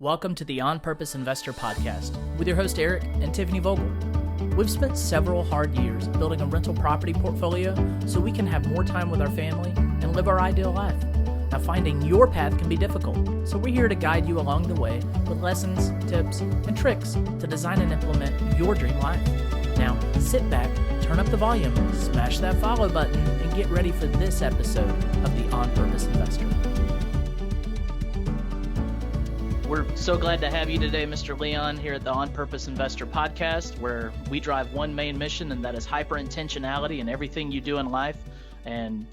Welcome to the On Purpose Investor Podcast with your host Eric and Tiffany Vogel. We've spent several hard years building a rental property portfolio so we can have more time with our family and live our ideal life. Now, finding your path can be difficult, so we're here to guide you along the way with lessons, tips, and tricks to design and implement your dream life. Now, sit back, turn up the volume, smash that follow button, and get ready for this episode of the On Purpose Investor. We're so glad to have you today, Mr. Leon, here at the On Purpose Investor Podcast, where we drive one main mission, and that is hyper-intentionality in everything you do in life. And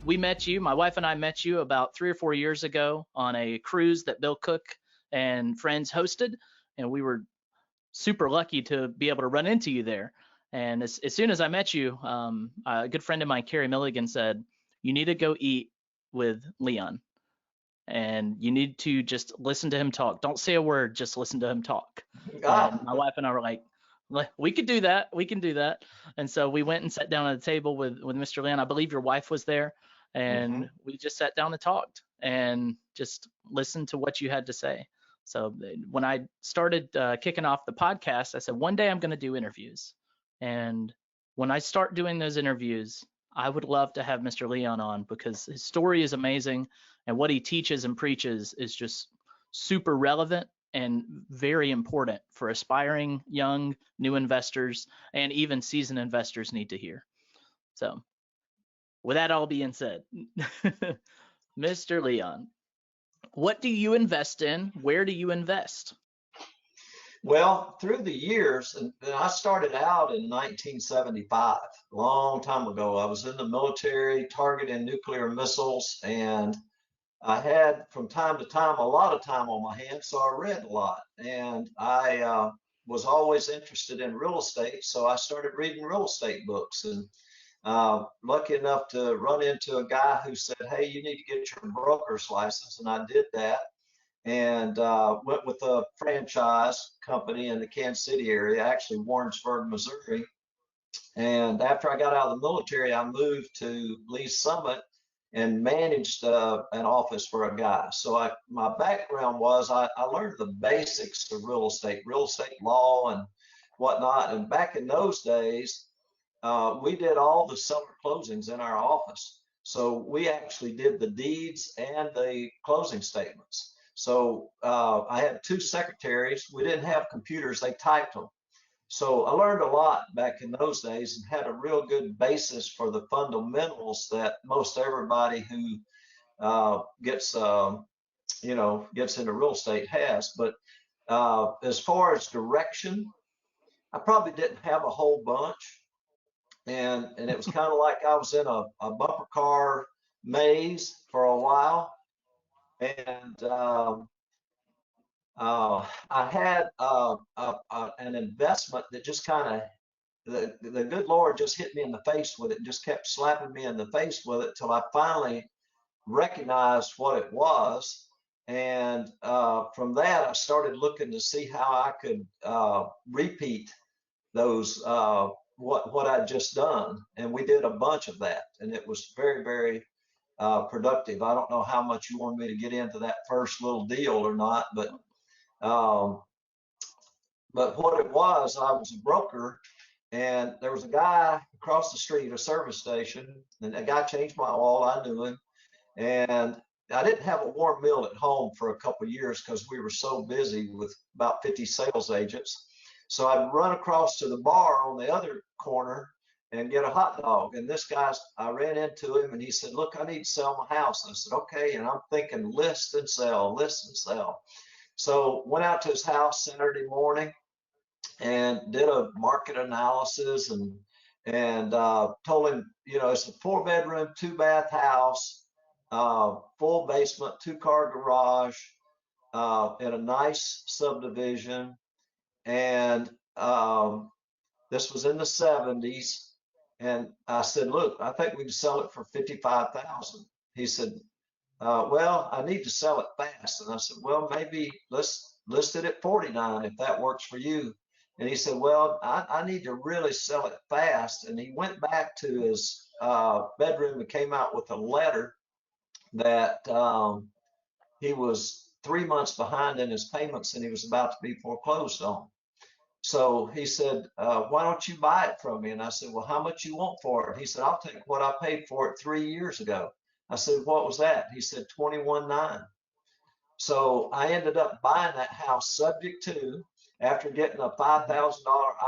we met you, my wife and I met you about 3 or 4 years ago on a cruise that Bill Cook and friends hosted, and we were super lucky to be able to run into you there. And as soon as I met you, a good friend of mine, Carrie Milligan, said, "You need to go eat with Leon. And you need to just listen to him talk. Don't say a word, just listen to him talk." And my wife and I were like, we could do that. We can do that. And so we went and sat down at a table with Mr. Leon. I believe your wife was there. And we just sat down and talked and just listened to what you had to say. So when I started kicking off the podcast, I said, one day I'm going to do interviews. And when I start doing those interviews, I would love to have Mr. Leon on because his story is amazing. And what he teaches and preaches is just super relevant and very important for aspiring young new investors and even seasoned investors need to hear. So with that all being said, Mr. Leon, what do you invest in? Where do you invest? Well, through the years, and I started out in 1975, a long time ago. I was in the military targeting nuclear missiles, and I had from time to time a lot of time on my hands, so I read a lot. And I was always interested in real estate, so I started reading real estate books. And lucky enough to run into a guy who said, "Hey, you need to get your broker's license," and I did that. And went with a franchise company in the Kansas City area, actually Warrensburg, Missouri. And after I got out of the military, I moved to Lee Summit and managed an office for a guy. So my background was I learned the basics of real estate law and whatnot. And back in those days, we did all the seller closings in our office. So we actually did the deeds and the closing statements. So I had 2 secretaries. We didn't have computers, they typed them. So I learned a lot back in those days and had a real good basis for the fundamentals that most everybody who gets into real estate has. But as far as direction, I probably didn't have a whole bunch. And it was kind of like I was in a bumper car maze for a while. And I had an investment that just kind of, the good Lord just hit me in the face with it and just kept slapping me in the face with it till I finally recognized what it was. And from that, I started looking to see how I could repeat those, what I'd just done. And we did a bunch of that. And it was very, very productive. I don't know how much you want me to get into that first little deal or not, but what it was, I was a broker, and there was a guy across the street, a service station, and that guy changed my oil. I knew him, and I didn't have a warm meal at home for a couple of years because we were so busy with about 50 sales agents. So I'd run across to the bar on the other corner and get a hot dog. And this guy, I ran into him and he said, "Look, I need to sell my house." And I said, "Okay." And I'm thinking list and sell, list and sell. So went out to his house Saturday morning and did a market analysis and told him, it's a 4-bedroom, 2-bath house, full basement, 2-car garage, in a nice subdivision. And this was in the 70s. And I said, "Look, I think we can sell it for $55,000. He said, "Well, I need to sell it fast." And I said, "Well, maybe let's list it at 49 if that works for you." And he said, "Well, I need to really sell it fast." And he went back to his bedroom and came out with a letter that he was 3 months behind in his payments and he was about to be foreclosed on. So he said, why don't you buy it from me? And I said, well, how much you want for it? He said, I'll take what I paid for it 3 years ago. I said, what was that? He said, 21.9. So I ended up buying that house subject to, after getting a $5,000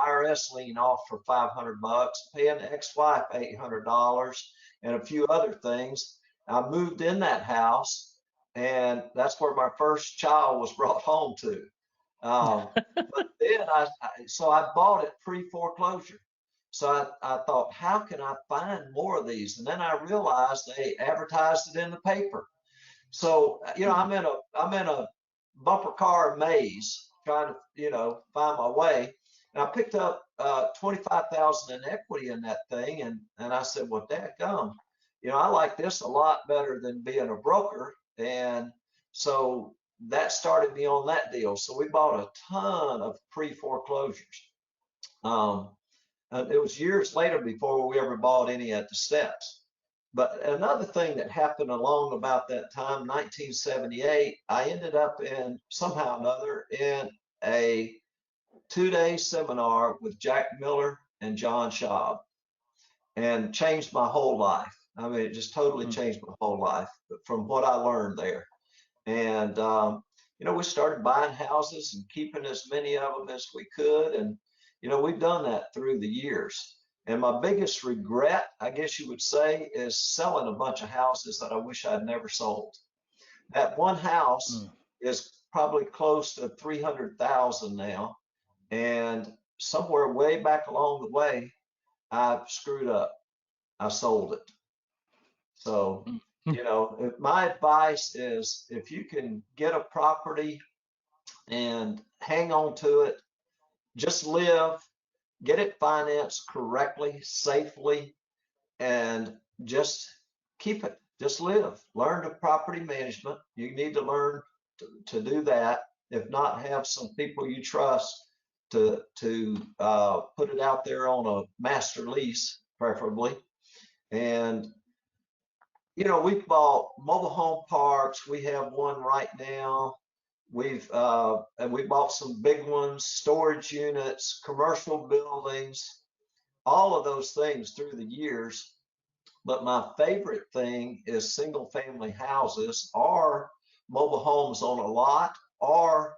IRS lien off for $500, paying the ex-wife $800 and a few other things. I moved in that house, and that's where my first child was brought home to. But then so I bought it pre-foreclosure. So I thought, how can I find more of these? And then I realized they advertised it in the paper. So, I'm in a bumper car maze trying to, find my way. And I picked up 25,000 in equity in that thing, and I said, well, dadgum, I like this a lot better than being a broker. And so that started me on that deal. So we bought a ton of pre-foreclosures. It was years later before we ever bought any at the steps. But another thing that happened along about that time, 1978, I ended up in somehow or another in a 2-day seminar with Jack Miller and John Schaub, and changed my whole life. I mean, it just totally changed my whole life from what I learned there. And, we started buying houses and keeping as many of them as we could. And, we've done that through the years. And my biggest regret, I guess you would say, is selling a bunch of houses that I wish I'd never sold. That one house is probably close to 300,000 now. And somewhere way back along the way, I screwed up. I sold it. So, my advice is, if you can get a property and hang on to it, just live, get it financed correctly, safely, and just keep it. Just live. Learn the property management. You need to learn to do that. If not, have some people you trust to put it out there on a master lease, preferably. And we've bought mobile home parks. We have one right now. We bought some big ones, storage units, commercial buildings, all of those things through the years. But my favorite thing is single family houses or mobile homes on a lot, or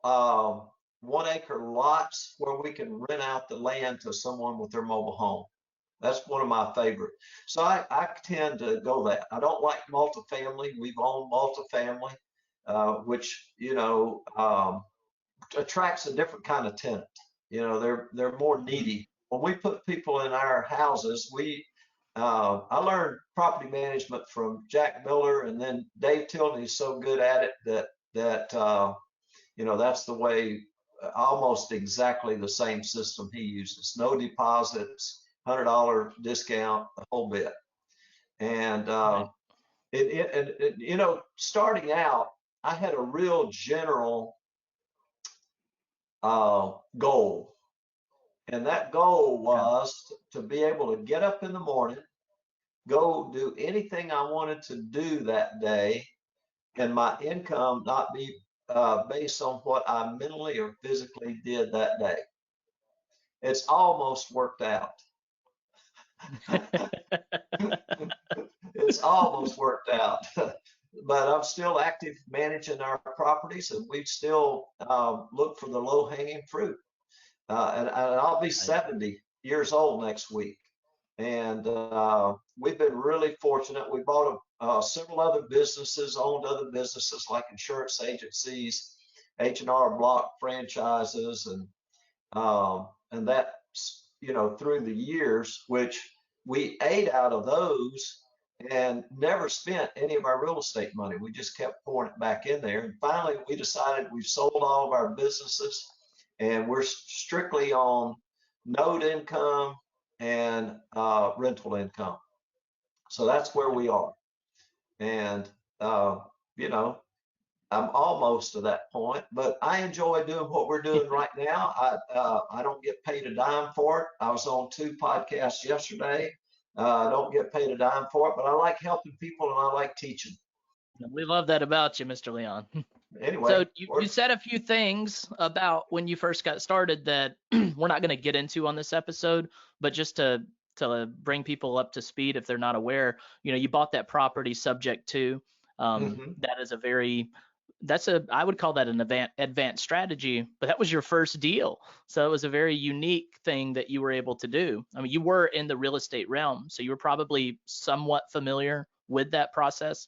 1-acre lots where we can rent out the land to someone with their mobile home. That's one of my favorite. So I tend to go that. I don't like multifamily. We've owned multifamily, which, attracts a different kind of tenant. They're more needy. When we put people in our houses, I learned property management from Jack Miller, and then Dave Tilney is so good at it that that's the way, almost exactly the same system he uses. No deposits, $100 discount, the whole bit. And starting out, I had a real general goal, and that goal was to be able to get up in the morning, go do anything I wanted to do that day, and my income not be based on what I mentally or physically did that day. It's almost worked out. It's almost worked out. But I'm still active managing our properties, and we still look for the low-hanging fruit. And I'll be 70 years old next week. And we've been really fortunate. We bought several other businesses, owned other businesses like insurance agencies, H&R Block franchises, and that's, through the years, which we ate out of those and never spent any of our real estate money. We just kept pouring it back in there. And finally, we decided we've sold all of our businesses, and we're strictly on note income and rental income. So that's where we are. And, I'm almost to that point, but I enjoy doing what we're doing right now. I don't get paid a dime for it. I was on 2 podcasts yesterday. I don't get paid a dime for it, but I like helping people and I like teaching. We love that about you, Mr. Leon. Anyway, So you said a few things about when you first got started that we're not going to get into on this episode, but just to bring people up to speed if they're not aware, you bought that property subject to. hmm That is a very I would call that an advanced strategy, but that was your first deal. So it was a very unique thing that you were able to do. I mean, you were in the real estate realm, so you were probably somewhat familiar with that process.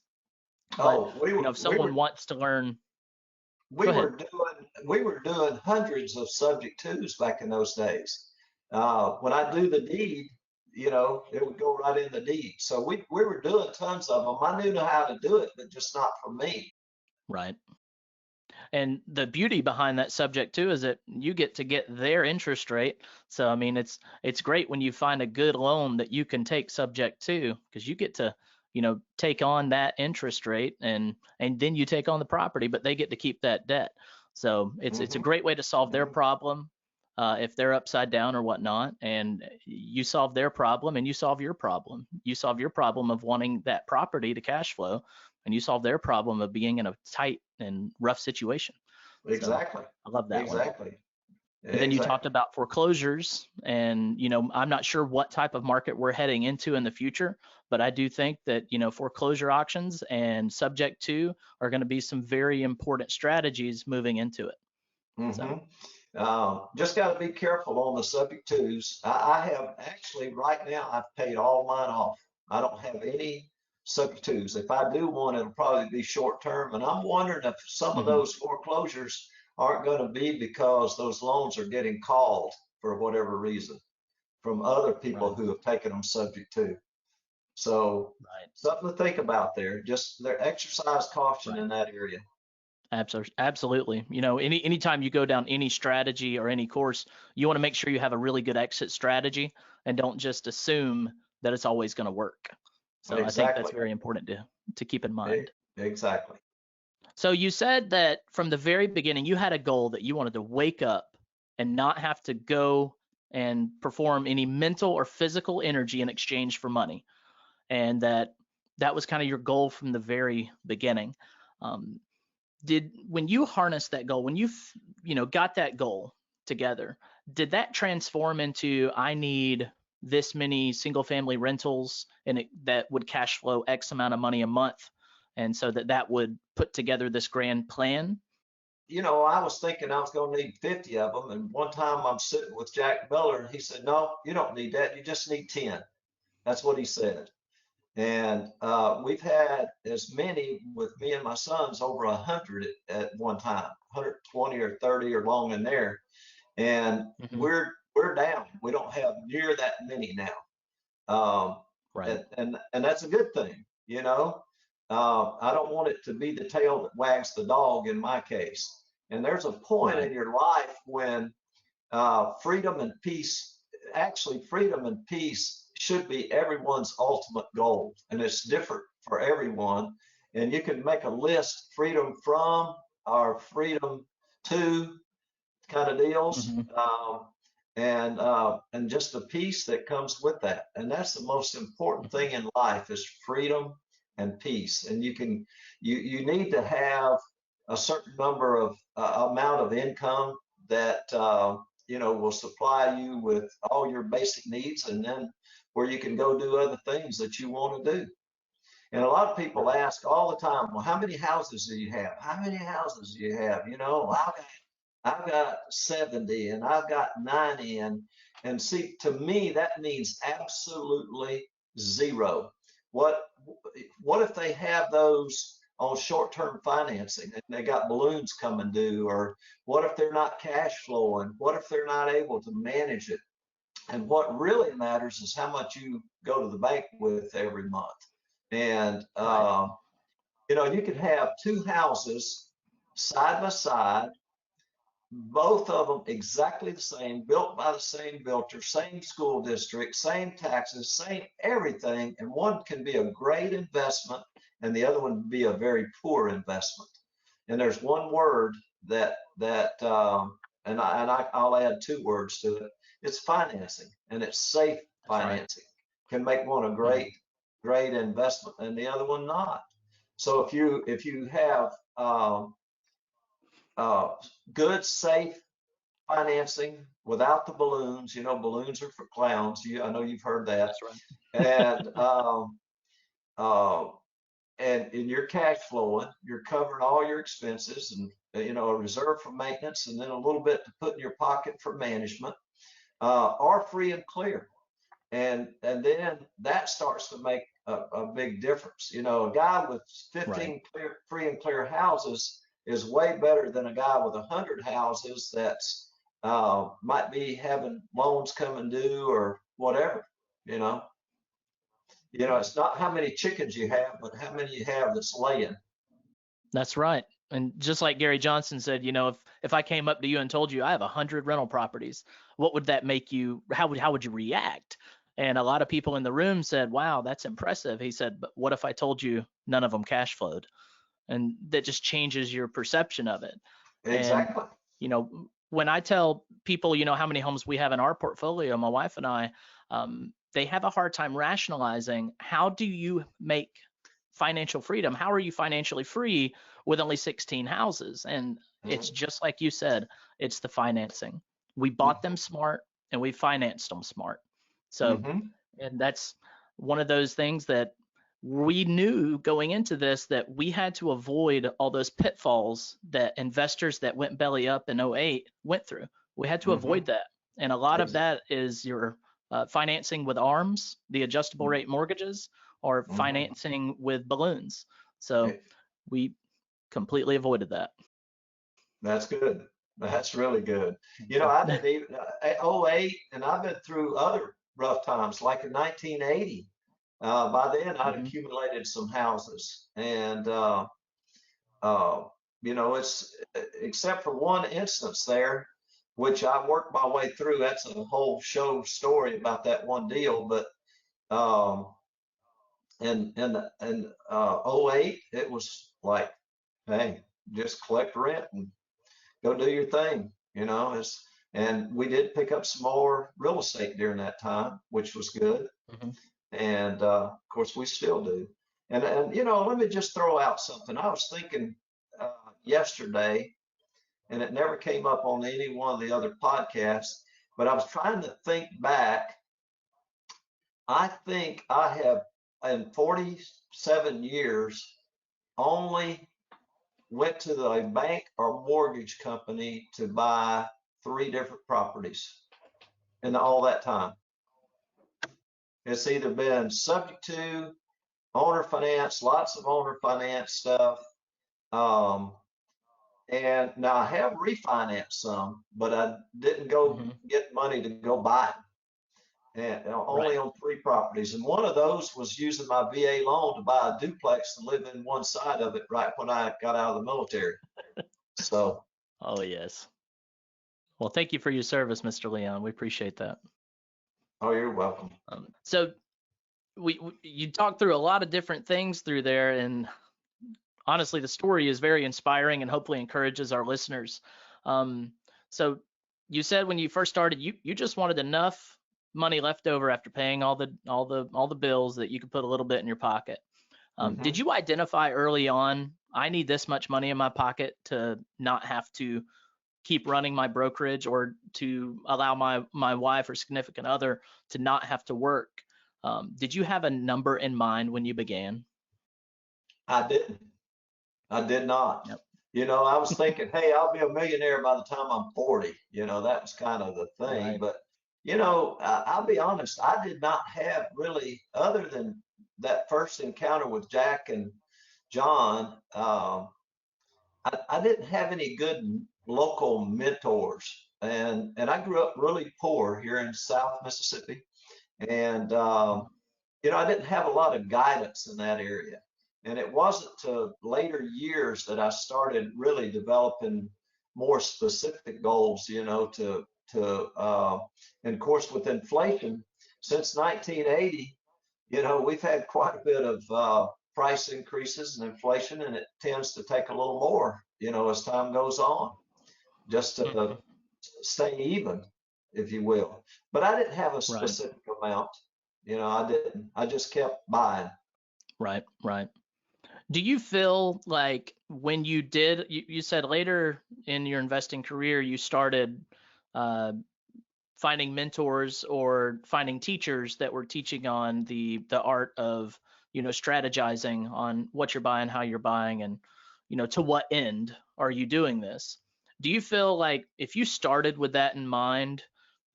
But oh, we were if we someone were wants to learn, we go were ahead. doing hundreds of subject twos back in those days. When I do the deed, it would go right in the deed. So we were doing tons of them. I knew how to do it, but just not for me. Right. And the beauty behind that subject too is that you get their interest rate. So I mean, it's great when you find a good loan that you can take subject to, because you get to, take on that interest rate, and then you take on the property, but they get to keep that debt. So it's a hmm great way to solve their hmm problem, if they're upside down or whatnot, and you solve their problem and you solve your problem. You solve your problem of wanting that property to cash flow, and you solve their problem of being in a tight and rough situation. So Exactly. I love that one. Exactly. And then you talked Exactly. about foreclosures, and I'm not sure what type of market we're heading into in the future, but I do think that foreclosure auctions and subject to are going to be some very important strategies moving into it. hmm So, just got to be careful on the subject twos. I have actually right now I've paid all mine off. I don't have any subject twos. If I do one, it'll probably be short term, and I'm wondering if some of mhm, those foreclosures aren't going to be because those loans are getting called for whatever reason from other people right, who have taken them subject to. So right, something to think about there. Just their exercise caution right. in that area. Absolutely. Anytime you go down any strategy or any course, you want to make sure you have a really good exit strategy and don't just assume that it's always going to work. So I think that's Exactly. very important to keep in E- mind. Exactly. So you said that from the very beginning you had a goal that you wanted to wake up and not have to go and perform any mental or physical energy in exchange for money, and that was kind of your goal from the very beginning. Um, did when you harnessed that goal, when got that goal together, did that transform into I need this many single family rentals and that would cash flow X amount of money a month, and so that would put together this grand plan? I was thinking I was going to need 50 of them. And one time I'm sitting with Jack Miller and he said, no, you don't need that. You just need 10. That's what he said. And we've had as many with me and my sons over 100 at one time, 120 or 30 or long in there. And Hmm. we're down. We don't have near that many now. Um, Right. and that's a good thing. I don't want it to be the tail that wags the dog in my case. And there's a point Right. in your life when freedom and peace, actually, freedom and peace should be everyone's ultimate goal. And it's different for everyone. And you can make a list freedom from or freedom to kind of deals, Hmm. and just the peace that comes with that. And that's the most important Hmm. thing in life is freedom and peace. And you need to have a certain number of amount of income that will supply you with all your basic needs, and then where you can go do other things that you want to do. And a lot of people Right. ask all the time, well, how many houses do you have? How many houses do you have? I've got 70 and I've got 90, and see, to me that means absolutely zero. What what if they have those on short-term financing and they got balloons coming due, or what if they're not cash flowing? What if they're not able to manage it? And what really matters is how much you go to the bank with every month. And Right. you could have two houses side by side, both of them exactly the same, built by the same builder, same school district, same taxes, same everything, and one can be a great investment and the other one would be a very poor investment. And there's one word I'll add two words to it. It's financing, and it's safe That's right. financing. Can make one a Hmm. great investment and the other one not. So if you have good, safe financing without the balloons. You know, balloons are for clowns. I know you've heard that. That's right. And uh, and you're cash flowing. You're covering all your expenses, and a reserve for maintenance, and then a little bit to put in your pocket for management. Are free and clear. And then that starts to make a big difference. A guy with Right. 15 free and clear houses is way better than a guy with 100 houses that's might be having loans coming due or whatever. You know, it's not how many chickens you have, but how many you have that's laying. That's right. And just like Gary Johnson said, if I came up to you and told you I have 100 rental properties, what would that make you? How would you react? And a lot of people in the room said, "Wow, that's impressive." He said, "But what if I told you none of them cash flowed?" And that just changes your perception of it. And Exactly. when I tell people, how many homes we have in our portfolio, my wife and I, they have a hard time rationalizing how do you make financial freedom? How are you financially free with only 16 houses? And it's Mm-hmm. just like you said, it's the financing. We bought them smart and we financed them smart. So, Mm-hmm. and that's one of those things that we knew going into this that we had to avoid all those pitfalls that investors that went belly up in '08 went through. We had to Mm-hmm. avoid that. And a lot of Exactly. that is your financing with ARMs, the adjustable rate mortgages, or Mm-hmm. financing with balloons. So we completely avoided that. That's good. That's really good. I didn't even, '08, and I've been through other rough times, like in 1980. By then, I'd hmm accumulated some houses. And, uh, it's except for one instance there, which I worked my way through. That's a whole show story about that one deal. But um, in '08, it was like, hey, just collect rent and go do your thing. And we did pick up some more real estate during that time, which was good. hmm And of course, we still do. And let me just throw out something. I was thinking yesterday, and it never came up on any one of the other podcasts, but I was trying to think back. I think I have, in 47 years, only went to the bank or mortgage company to buy 3 different properties in all that time. It's either been subject to owner finance, lots of owner finance stuff. Um, and now I have refinanced some, but I didn't go hmm get money to go buy it. And Right. only on 3 properties. And one of those was using my VA loan to buy a duplex to live in one side of it right when I got out of the military. So, Oh, yes. Well, thank you for your service, Mr. Leon. We appreciate that. oh, you're welcome. So you talked through a lot of different things through there, and honestly, the story is very inspiring and hopefully encourages our listeners. Um, so you said when you first started, you just wanted enough money left over after paying all the bills that you could put a little bit in your pocket. Did Hmm. you identify early on, I need this much money in my pocket to not have to keep running my brokerage or to allow my wife or significant other to not have to work? Did you have a number in mind when you began? I didn't. I did not. Yep. I was thinking, hey, I'll be a millionaire by the time I'm 40. That was kind of the thing. Right. But, I'll be honest, I did not have really, other than that first encounter with Jack and John, I didn't have any good local mentors. And I grew up really poor here in South Mississippi. And I didn't have a lot of guidance in that area. And it wasn't to later years that I started really developing more specific goals, and of course with inflation since 1980, we've had quite a bit of price increases and inflation, and it tends to take a little more, as time goes on, just to Mhm. stay even, if you will. But I didn't have a Right. specific amount. I didn't. I just kept buying. Right. Right. Do you feel like when you did, you said later in your investing career, you started uh, finding mentors or finding teachers that were teaching on the art of, strategizing on what you're buying, how you're buying, and, to what end are you doing this? Do you feel like if you started with that in mind,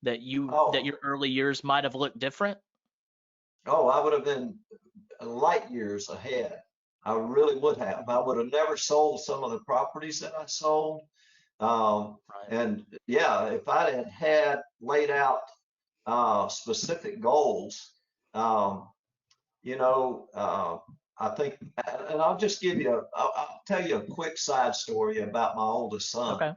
that Oh, your early years might have looked different? oh, I would have been light years ahead. I really would have. I would have never sold some of the properties that I sold. Um, Right. and yeah, if I had laid out specific goals, um, you know, I think, and I'll just give you, I'll tell you a quick side story about my oldest son. Okay.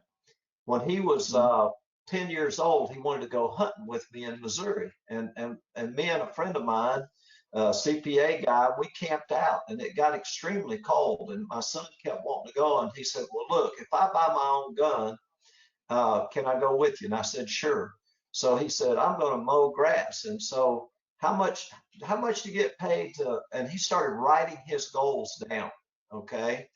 When he was Mhm. 10 years old, he wanted to go hunting with me in Missouri. And me and a friend of mine, a CPA guy, we camped out and it got extremely cold. And my son kept wanting to go. And he said, well, look, if I buy my own gun, can I go with you? And I said, sure. So he said, I'm going to mow grass. And so how much, how much do you get paid to, and he started writing his goals down. Okay.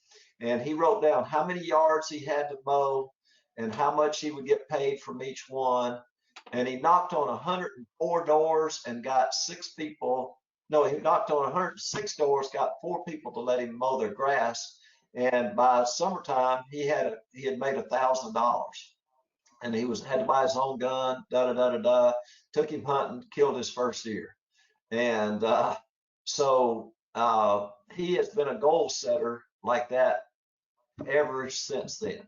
And he wrote down how many yards he had to mow and how much he would get paid from each one. And he knocked on 104 doors and got six people. No, he knocked on 106 doors, got four people to let him mow their grass. And by summertime, he had made $1,000 and he was had to buy his own gun. Da da da da da. Took him hunting, killed his first deer, and he has been a goal setter like that ever since then.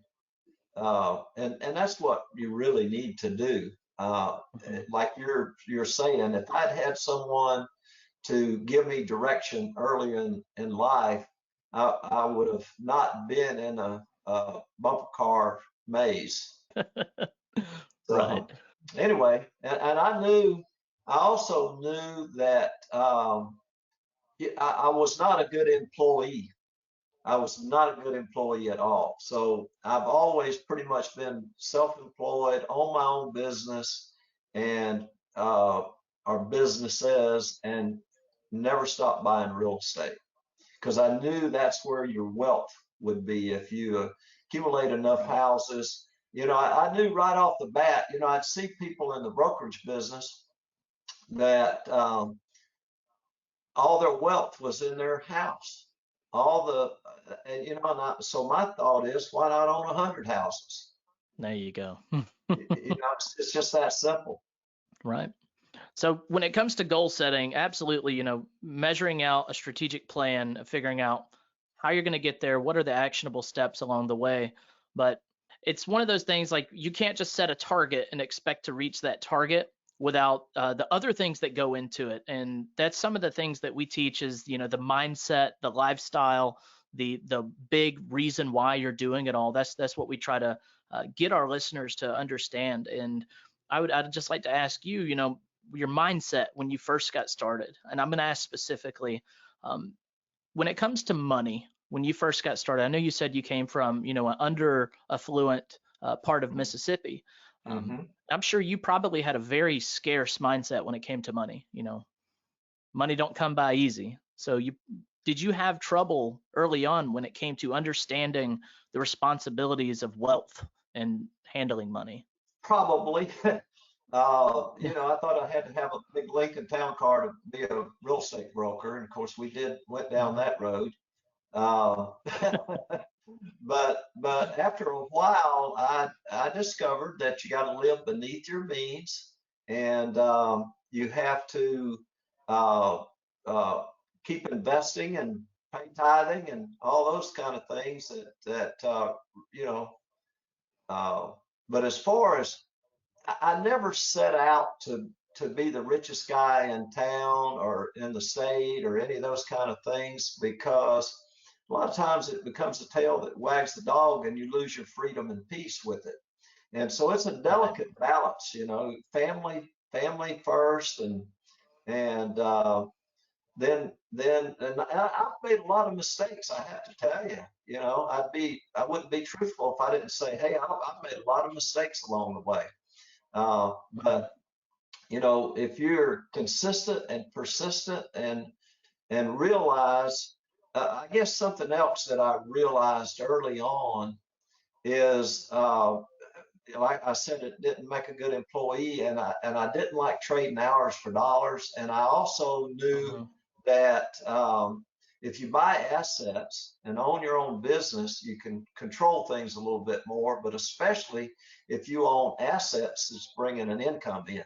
And that's what you really need to do. Mhm. Like you're saying, if I'd had someone to give me direction early in life, I would have not been in a bumper car maze. Right. So anyway, and I also knew that I was not a good employee. I was not a good employee at all. So I've always pretty much been self-employed, own my own business and uh, our businesses, and never stopped buying real estate because I knew that's where your wealth would be if you accumulate enough Right. houses. I knew right off the bat, I'd see people in the brokerage business that all their wealth was in their house. All the, and so my thought is, why not own 100 houses? There you go. It's just that simple. Right. So when it comes to goal setting, absolutely, measuring out a strategic plan, figuring out how you're going to get there, what are the actionable steps along the way. But it's one of those things like you can't just set a target and expect to reach that target without the other things that go into it. And that's some of the things that we teach is, the mindset, the lifestyle, the big reason why you're doing it all. That's what we try to get our listeners to understand. And I'd just like to ask you, your mindset when you first got started. And I'm going to ask specifically, um, when it comes to money, when you first got started, I know you said you came from, an under affluent part of Mississippi. Um, Mm-hmm. I'm sure you probably had a very scarce mindset when it came to money. Money don't come by easy. So did you have trouble early on when it came to understanding the responsibilities of wealth and handling money? Probably. I thought I had to have a big Lincoln Town Car to be a real estate broker, and of course we went down Mhm. that road. Uh, but after a while, I discovered that you got to live beneath your means, and you have to uh, uh, keep investing and pay tithing and all those kind of things that you know. Uh, but as far as I never set out to be the richest guy in town or in the state or any of those kind of things because a lot of times it becomes a tail that wags the dog and you lose your freedom and peace with it. And so it's a Right. delicate balance, family first, and then I've made a lot of mistakes. I have to tell you, I wouldn't be truthful if I didn't say, hey, I've made a lot of mistakes along the way. Mhm. But if you're consistent and persistent and realize I guess something else that I realized early on is, like I said, it didn't make a good employee, and I didn't like trading hours for dollars. And I also knew Mhm. that if you buy assets and own your own business, you can control things a little bit more. But especially if you own assets that's bringing an income in,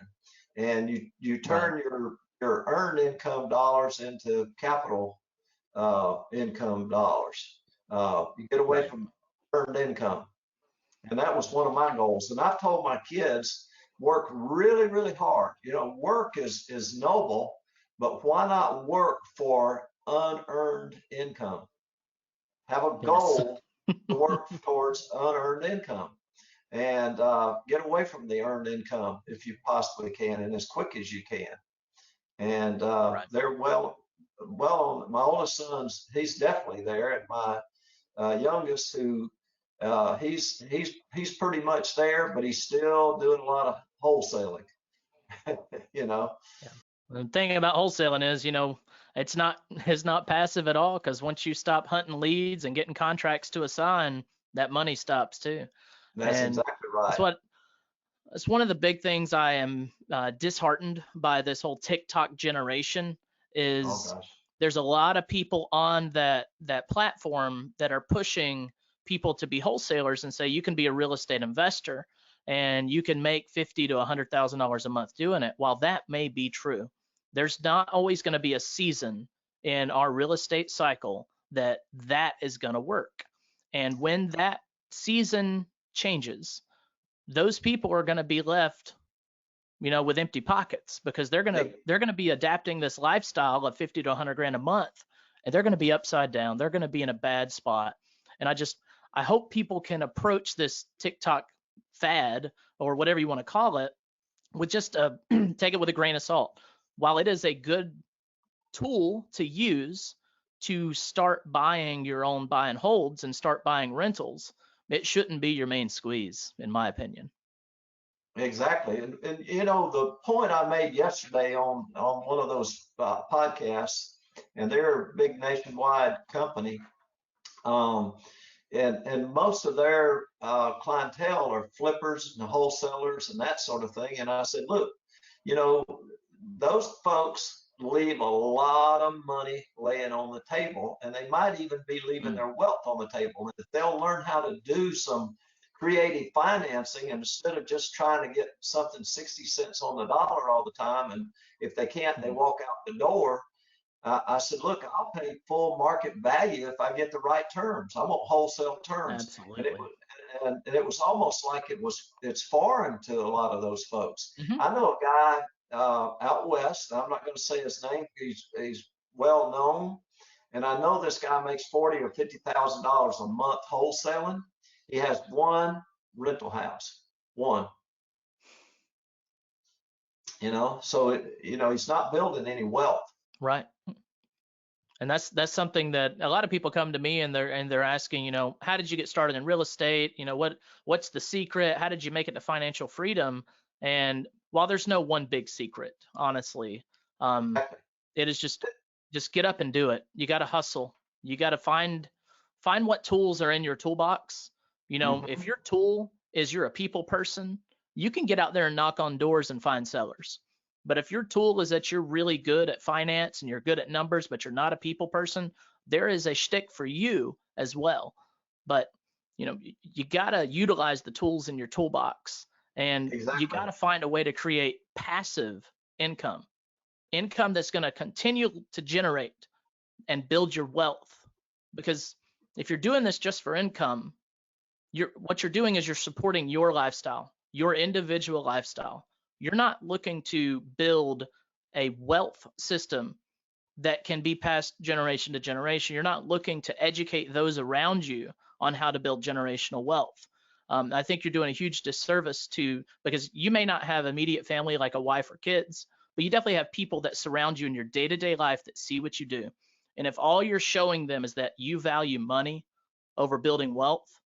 and you Right. turn your earned income dollars into capital income dollars. You get away Right. from earned income. And that was one of my goals. And I've told my kids, work really, really hard. You know, work is noble, but why not work for unearned income? Have a Yes. goal to work towards unearned income and get away from the earned income if you possibly can and as quick as you can. And Right. they're well on. My oldest son's, he's definitely there, and my youngest, who he's pretty much there, but he's still doing a lot of wholesaling. You know, Yeah. The thing about wholesaling is, it's not passive at all, because once you stop hunting leads and getting contracts to assign, that money stops too. that's And exactly that's right. what that's one of the big things I am disheartened by this whole TikTok generation Oh is gosh, there's a lot of people on that platform that are pushing people to be wholesalers and say you can be a real estate investor and you can make $50,000 to $100,000 a month doing it. While that may be true, there's not always going to be a season in our real estate cycle that is going to work. And when that season changes, those people are going to be left, with empty pockets, because they're going to E- they're going to be adapting this lifestyle of 50 to 100 grand a month, and they're going to be upside down. They're going to be in a bad spot. And I hope people can approach this TikTok fad, or whatever you want to call it, with just take it with a grain of salt. While it is a good tool to use to start buying your own buy and holds and start buying rentals, it shouldn't be your main squeeze, in my opinion. exactly. And you know, the point I made yesterday on one of those podcasts, and they're a big nationwide company. Um, and most of their clientele are flippers and wholesalers and that sort of thing. And I said, look, you know, those folks leave a lot of money laying on the table, and they might even be leaving Mm, their wealth on the table. And if they'll learn how to do some creative financing instead of just trying to get something 60 cents on the dollar all the time, and if they can't, they mm, walk out the door. I said, look, I'll pay full market value if I get the right terms. I want wholesale terms. And it absolutely. was, and it was almost like it's foreign to a lot of those folks. Hmm. I know a guy out west. I'm not going to say his name. He's well known, and I know this guy makes 40 or $50,000 a month wholesaling. He has one rental house, one. So he's not building any wealth. Right. And that's something that a lot of people come to me, and they're asking, how did you get started in real estate? What's the secret? How did you make it to financial freedom? And while there's no one big secret, honestly, um, it is just get up and do it. You got to hustle. You got to find what tools are in your toolbox. Mhm. If your tool is you're a people person, you can get out there and knock on doors and find sellers. But if your tool is that you're really good at finance and you're good at numbers, but you're not a people person, there is a shtick for you as well. But you got to utilize the tools in your toolbox, and you Exactly. got to find a way to create passive income, income that's going to continue to generate and build your wealth. Because if you're doing this just for income, what you're doing is you're supporting your lifestyle, your individual lifestyle. You're not looking to build a wealth system that can be passed generation to generation. You're not looking to educate those around you on how to build generational wealth. I think you're doing a huge disservice because you may not have immediate family like a wife or kids, but you definitely have people that surround you in your day-to-day life that see what you do. And if all you're showing them is that you value money over building wealth,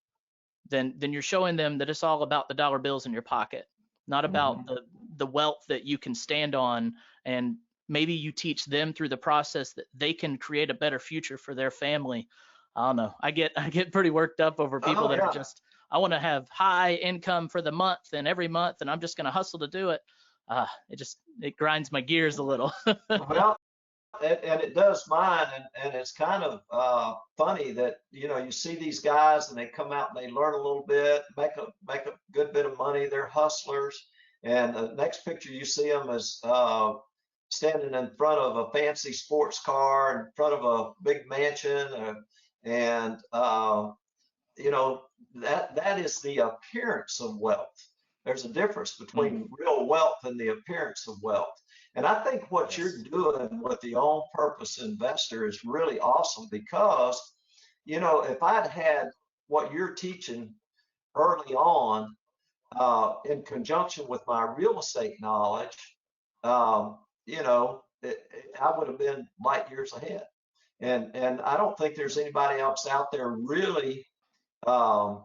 then you're showing them that it's all about the dollar bills in your pocket, not about Mhm. the wealth that you can stand on and maybe you teach them through the process that they can create a better future for their family. I don't know. I get pretty worked up over people Oh that are yeah. just, I want to have high income for the month and every month, and I'm just going to hustle to do it. It grinds my gears a little. Well, and it does mine, and it's kind of funny that you see these guys and they come out and they learn a little bit, make a good bit of money. They're hustlers, and the next picture you see them is standing in front of a fancy sports car, in front of a big mansion, and you know that is the appearance of wealth. There's a difference Mm, between real wealth and the appearance of wealth. And I think what you're yes. doing with the on purpose investor is really awesome because if I'd had what you're teaching early on in conjunction with my real estate knowledge, I would have been light years ahead. And I don't think there's anybody else out there really um,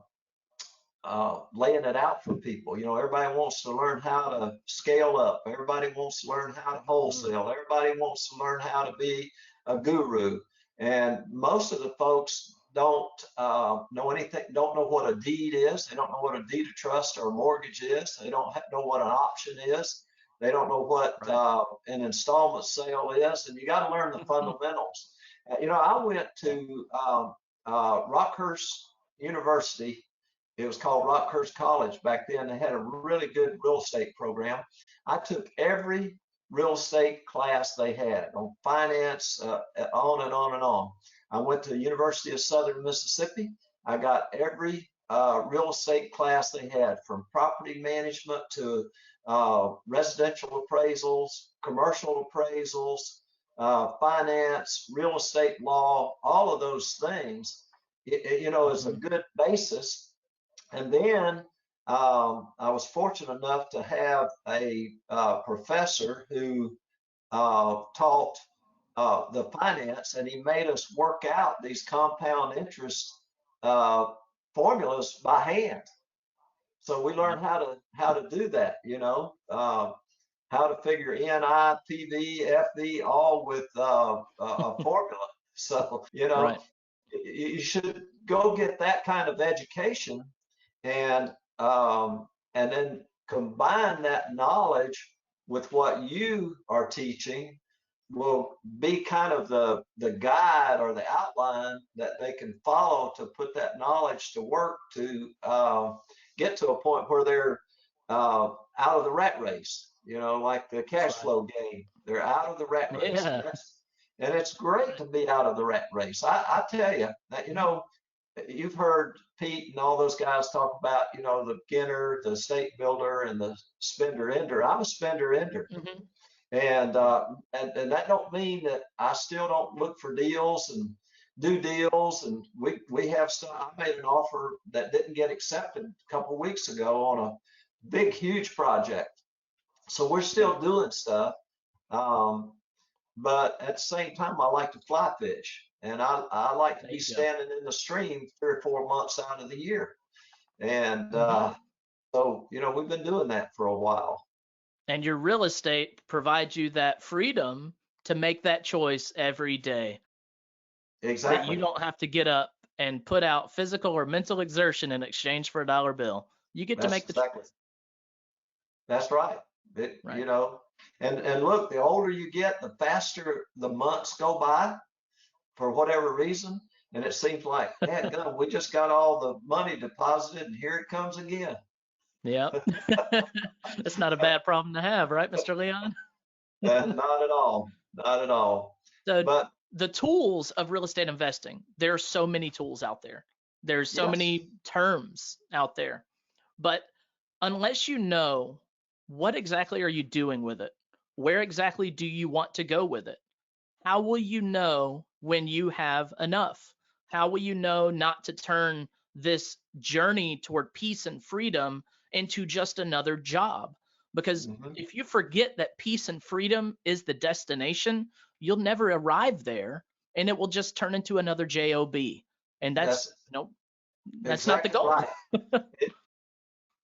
laying it out for people. Everybody wants to learn how to scale up. Everybody wants to learn how to Mm, wholesale. Everybody wants to learn how to be a guru. And most of the folks don't know anything, don't know what a deed is. They don't know what a deed of trust or a mortgage is. They don't know what an option is. They don't know what right. an installment sale is. And you got to learn the fundamentals. I went to Rockhurst University. It was called Rockhurst College back then. They had a really good real estate program. I took every real estate class they had on finance, on and on and on. I went to the University of Southern Mississippi. I got every real estate class they had, from property management to residential appraisals, commercial appraisals, finance, real estate law, all of those things. Is a Hmm. good basis. And then I was fortunate enough to have a professor who taught the finance, and he made us work out these compound interest uh, formulas by hand. So we learned Yep. how to do that, how to figure NI, PV, FV, all with a formula. So Right. you should go get that kind of education, and and then combine that knowledge with what you are teaching will be kind of the guide or the outline that they can follow to put that knowledge to work to get to a point where they're out of the rat race, like the That's cash right. flow game. They're out of the rat race, Yeah. and it's great to be out of the rat race. I tell you that you've heard Pete and all those guys talk about, the beginner, the state builder, and the spender ender. I'm a spender ender, Hmm. and Yeah. and that don't mean that I still don't look for deals and do deals. And we have stuff. I made an offer that didn't get accepted a couple of weeks ago on a big, huge project. So we're Yeah. still doing stuff. Um, but at the same time, I like to fly fish, and I like to There be you go. standing in the stream 3 or 4 months out of the year. And Hmm. so, we've been doing that for a while. And your real estate provides you that freedom to make that choice every day, that you Exactly. don't have to get up and put out physical or mental exertion in exchange for a dollar bill. You get to That's make the exactly. choice. That's right. It, Right. and look, the older you get, the faster the months go by for whatever reason. And it seems like, yeah, God, we just got all the money deposited, and here it comes again. Yep. That's not a bad problem to have, right, Mr. Leon? Not at all. Not at all. So But the tools of real estate investing, there are so many tools out there. There's so yes. many terms out there. But unless you know what exactly are you doing with it, where exactly do you want to go with it, how will you know when you have enough? How will you know not to turn this journey toward peace and freedom into just another job? Because Hmm. if you forget that peace and freedom is the destination, you'll never arrive there, and it will just turn into another job. And That's that's not the exactly goal. right.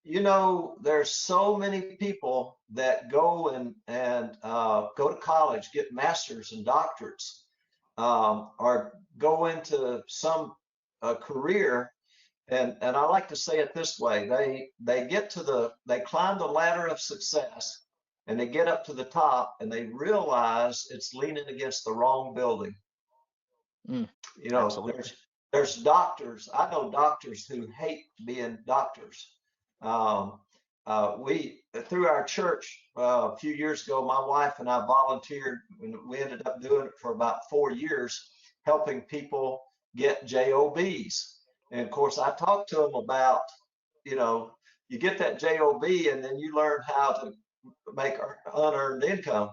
There's so many people that go and go to college, get masters and doctorates, or go into some career. And I like to say it this way: they climb the ladder of success, and they get up to the top, and they realize it's leaning against the wrong building. Mm, You know, absolutely. there's doctors. I know doctors who hate being doctors. Um, we through our church a few years ago, my wife and I volunteered, and we ended up doing it for about 4 years, helping people get jobs. And of course, I talked to them about, you know, you get that job, and then you learn how to make unearned income.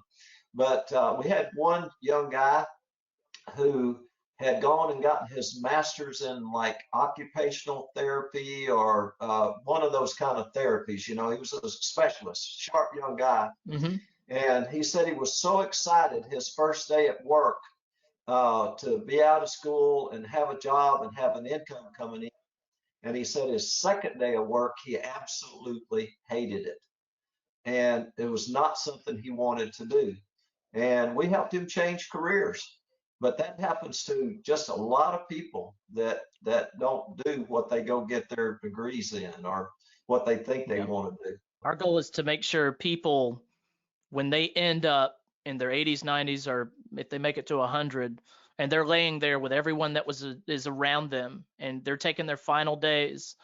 But we had one young guy who had gone and gotten his master's in like occupational therapy or one of those kind of therapies. You know, he was a specialist, sharp young guy. Mm-hmm. And he said he was so excited his first day at work to be out of school and have a job and have an income coming in. And he said his second day of work, he absolutely hated it. And it was not something he wanted to do. And we helped him change careers. But that happens to just a lot of people that don't do what they go get their degrees in or what they think they Yeah. want to do. Our goal is to make sure people, when they end up in their 80s, 90s, or if they make it to 100, and they're laying there with everyone that is around them, and they're taking their final days,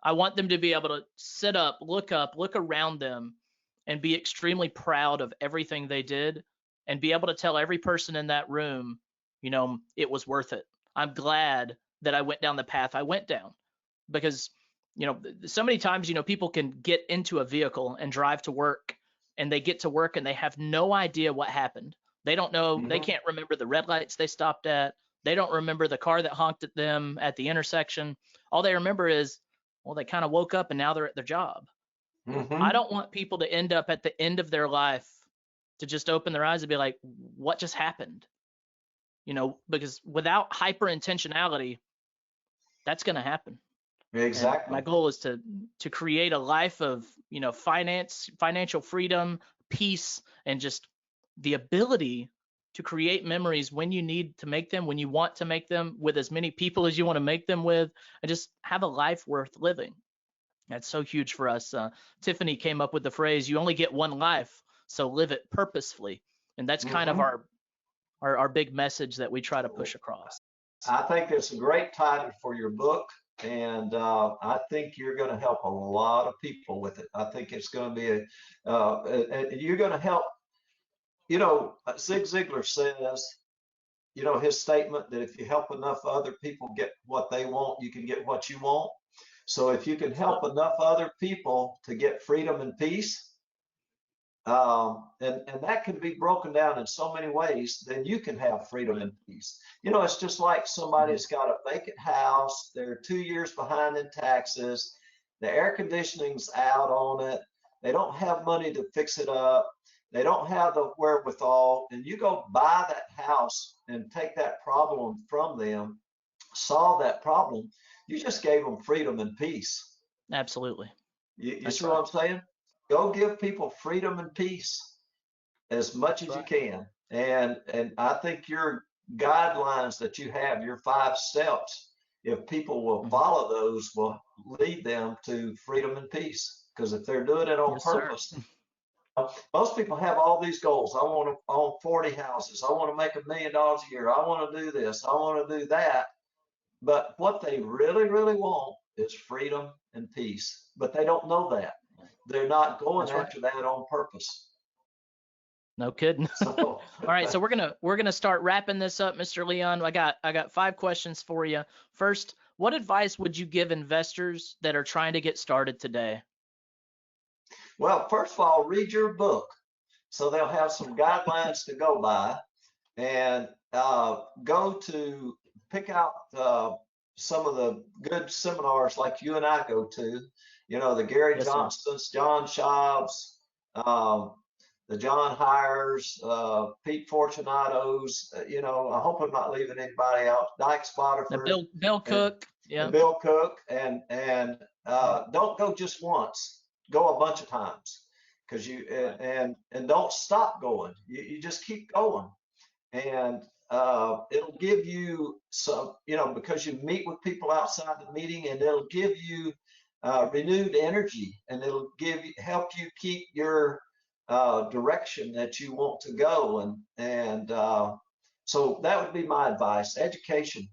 I want them to be able to sit up, look around them, and be extremely proud of everything they did, and be able to tell every person in that room, it was worth it. I'm glad that I went down the path I went down, because so many times, people can get into a vehicle and drive to work, and they get to work and they have no idea what happened. They don't know, they Hmm. can't remember the red lights they stopped at. They don't remember the car that honked at them at the intersection. All they remember is, well, they kind of woke up and now they're at their job. I Hmm. don't want people to end up at the end of their life to just open their eyes and be like, what just happened? Because without hyper intentionality, that's going to happen. And my Exactly. goal is to create a life of, financial freedom, peace, and just the ability to create memories when you need to make them, when you want to make them, with as many people as you want to make them with, and just have a life worth living. That's so huge for us. Tiffany came up with the phrase, "You only get one life, so live it purposefully." And that's kind of Hmm. our big message that we try to push across. I think it's a great title for your book, and I think you're going to help a lot of people with it. I think it's going to be you're going to help. Zig Ziglar says, his statement that if you help enough other people get what they want, you can get what you want. So if you can help Absolutely. enough other people to get freedom and peace, and that can be broken down in so many ways, then you can have freedom Right. and peace. It's just like somebody Mhm. that's got a vacant house, they're 2 years behind in taxes, the air conditioning's out on it, they don't have money to fix it up, they don't have the wherewithal, and you go buy that house and take that problem from them, solve that problem, you just gave them freedom and peace. Absolutely. You That's see what right. I'm saying? Go give people freedom and peace as much That's as you right. can. And I think your guidelines that you have, your 5 steps, if people will Mhm. follow those, will lead them to freedom and peace. Because if they're doing it on Yes, sir. purpose, most people have all these goals. I want to own 40 houses. I want to make $1 million a year. I want to do this. I want to do that. But what they really, really want is freedom and peace. But they don't know that. They're not going That's right. after that on purpose. No kidding. All So right, so we're gonna start wrapping this up, Mr. Leon. I got 5 questions for you. First, what advice would you give investors that are trying to get started today? well, first of all, read your book so they'll have some guidelines to go by and go to pick out some of the good seminars like you and I go to, the Gary Yes, sir. Johnsons, John Schaub's, um, the John Hires, Pete Fortunato's, I hope I'm not leaving anybody out, Dyke Now, Spotiford Bill and, Cook. and Yeah. Bill Cook and don't go just once, go a bunch of times, because you Right. and don't stop going. You just keep going, and it'll give you some, because you meet with people outside the meeting, and it'll give you renewed energy, and it'll help you keep your direction that you want to go, and so that would be my advice. Education,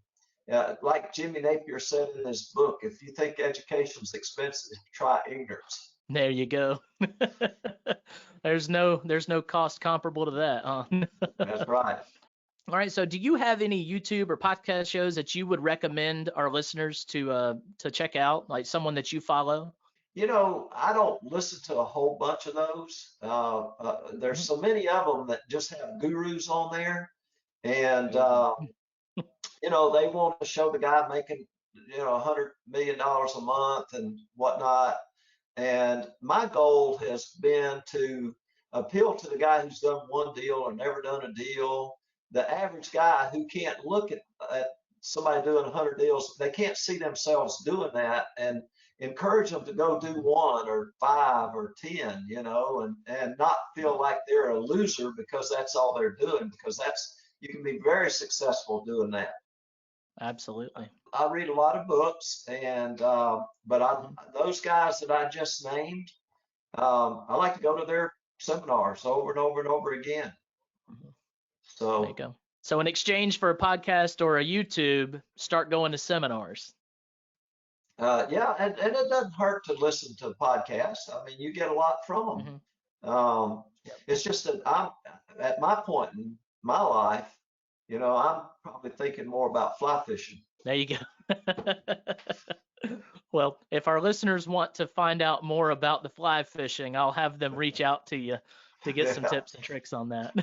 like Jimmy Napier said in his book, if you think education's expensive, try ignorance. There you go. There's no cost comparable to that, huh? That's right. All right. So, do you have any YouTube or podcast shows that you would recommend our listeners to check out, like someone that you follow? I don't listen to a whole bunch of those. There's Mhm. so many of them that just have gurus on there, and Oh. they want to show the guy making, $100 million a month and whatnot. And my goal has been to appeal to the guy who's done one deal or never done a deal, the average guy who can't look at somebody doing 100 deals, they can't see themselves doing that, and encourage them to go do one or five or 10, and not feel like they're a loser because that's all they're doing, because you can be very successful doing that. Absolutely. I read a lot of books, and but Mhm. those guys that I just named, I like to go to their seminars over and over and over again. Mhm. There you So go. So, in exchange for a podcast or a YouTube, start going to seminars. yeah, and it doesn't hurt to listen to podcasts. I mean, you get a lot from Hmm. them. Yep. It's just that I'm at my point in my life, I'm probably thinking more about fly fishing. There you go. Well, if our listeners want to find out more about the fly fishing, I'll have them reach out to you to get some Yeah. tips and tricks on that.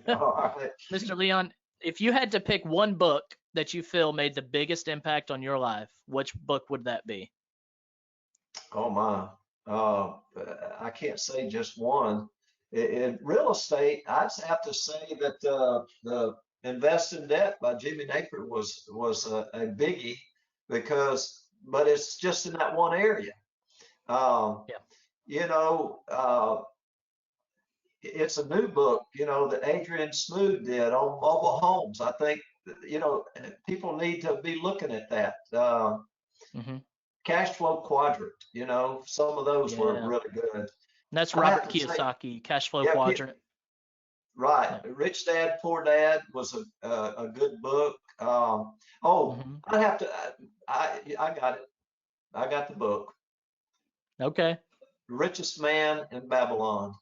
All right. Mr. Leon, if you had to pick one book that you feel made the biggest impact on your life, which book would that be? Oh my. Uh, I can't say just one. In real estate, I'd have to say that the Invest in Debt by Jimmy Napier was a biggie, but it's just in that one area. Um, Yeah. you know, uh, it's a new book, that Adrian Smoot did on mobile homes. I think, people need to be looking at that. Hmm. Cash flow quadrant, some of those were Yeah. really good. And that's I'd have Robert to say, Kiyosaki, Cash Flow yeah, Quadrant. right. Yeah. Rich Dad, Poor Dad was a good book. Oh, Hmm. I'd have to, I got it. I got the book, Okay. Richest Man in Babylon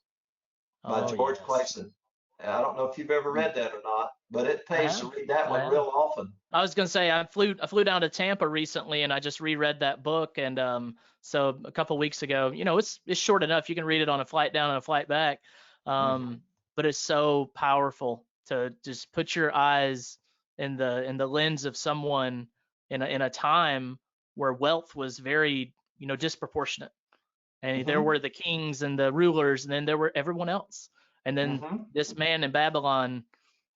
by Oh, George yes. Clason. I don't know if you've ever read that or not, but it I pays to have. read that I one have. real often. I was gonna say I flew down to Tampa recently and I just reread that book and so a couple weeks ago, it's short enough. You can read it on a flight down and a flight back. Hmm. But it's so powerful to just put your eyes in the lens of someone in a time where wealth was very, disproportionate. And there Hmm. were the kings and the rulers, and then there were everyone else. And then Hmm. this man in Babylon,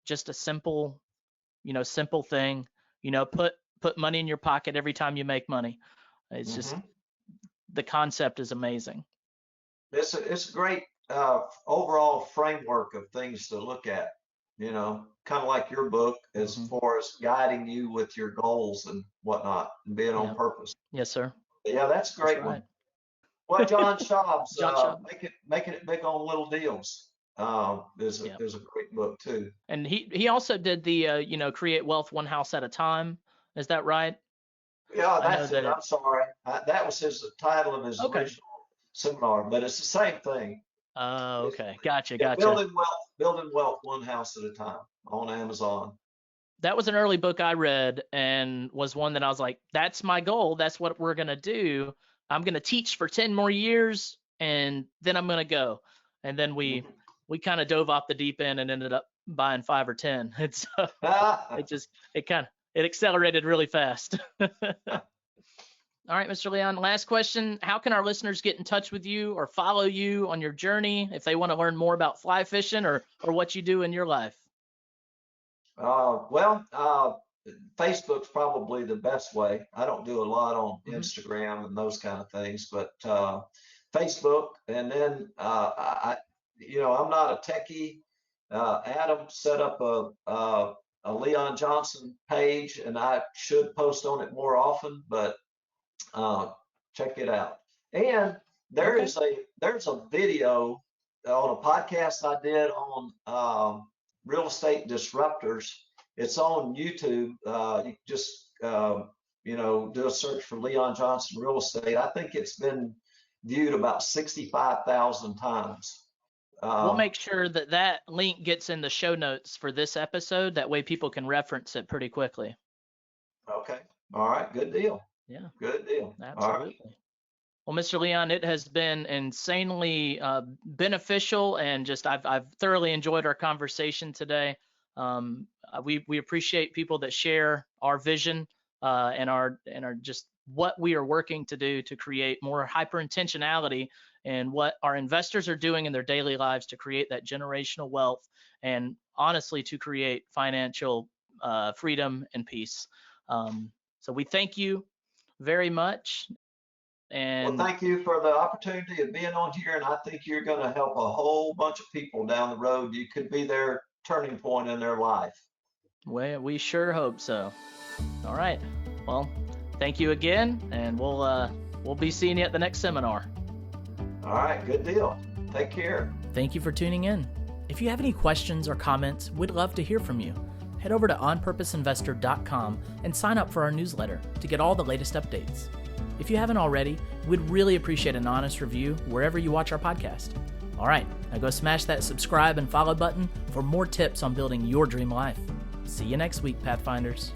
just a simple thing, put money in your pocket every time you make money. It's just Hmm. the concept is amazing. It's a great overall framework of things to look at, kind of like your book as Hmm. far as guiding you with your goals and whatnot and being on Yeah. purpose. Yes, sir. But yeah, that's a That's great right. one. Well, John Schaub's John Chubb. making it big on little deals Yeah. is a great book too. And he also did the create wealth one house at a time. Is that right? Yeah, I know that's it. that it. I'm sorry. That was his the title of his Okay. original seminar, but it's the same thing. Okay. Basically. Gotcha. Yeah, Gotcha. building wealth one house at a time on Amazon. That was an early book I read and was one that I was like, that's my goal. That's what we're gonna do. I'm gonna teach for 10 more years and then I'm gonna go. And then we kind of dove off the deep end and ended up buying 5 or 10. And so it just it accelerated really fast. All right, Mr. Leon, last question. How can our listeners get in touch with you or follow you on your journey if they want to learn more about fly fishing or what you do in your life? Facebook's probably the best way. I don't do a lot on Mm-hmm. Instagram and those kind of things, but Facebook, and then I'm not a techie. Adam set up a Leon Johnson page, and I should post on it more often, but check it out. And there's a video on a podcast I did on real estate disruptors. It's on YouTube. You just do a search for Leon Johnson Real Estate. I think it's been viewed about 65,000 times. We'll make sure that link gets in the show notes for this episode. That way people can reference it pretty quickly. Okay. All right. Good deal. Yeah. Good deal. Absolutely. Right. Well, Mr. Leon, it has been insanely beneficial, and just I've thoroughly enjoyed our conversation today. We appreciate people that share our vision and our just what we are working to do to create more hyper intentionality and what our investors are doing in their daily lives to create that generational wealth and honestly to create financial freedom and peace. So we thank you very much. And well, thank you for the opportunity of being on here, and I think you're going to help a whole bunch of people down the road. You could be their turning point in their life. Well, we sure hope so. All right. Well, thank you again, and we'll be seeing you at the next seminar. All right, good deal. Take care. Thank you for tuning in. If you have any questions or comments, we'd love to hear from you. Head over to onpurposeinvestor.com and sign up for our newsletter to get all the latest updates. If you haven't already, we'd really appreciate an honest review wherever you watch our podcast. All right, now go smash that subscribe and follow button for more tips on building your dream life. See you next week, Pathfinders.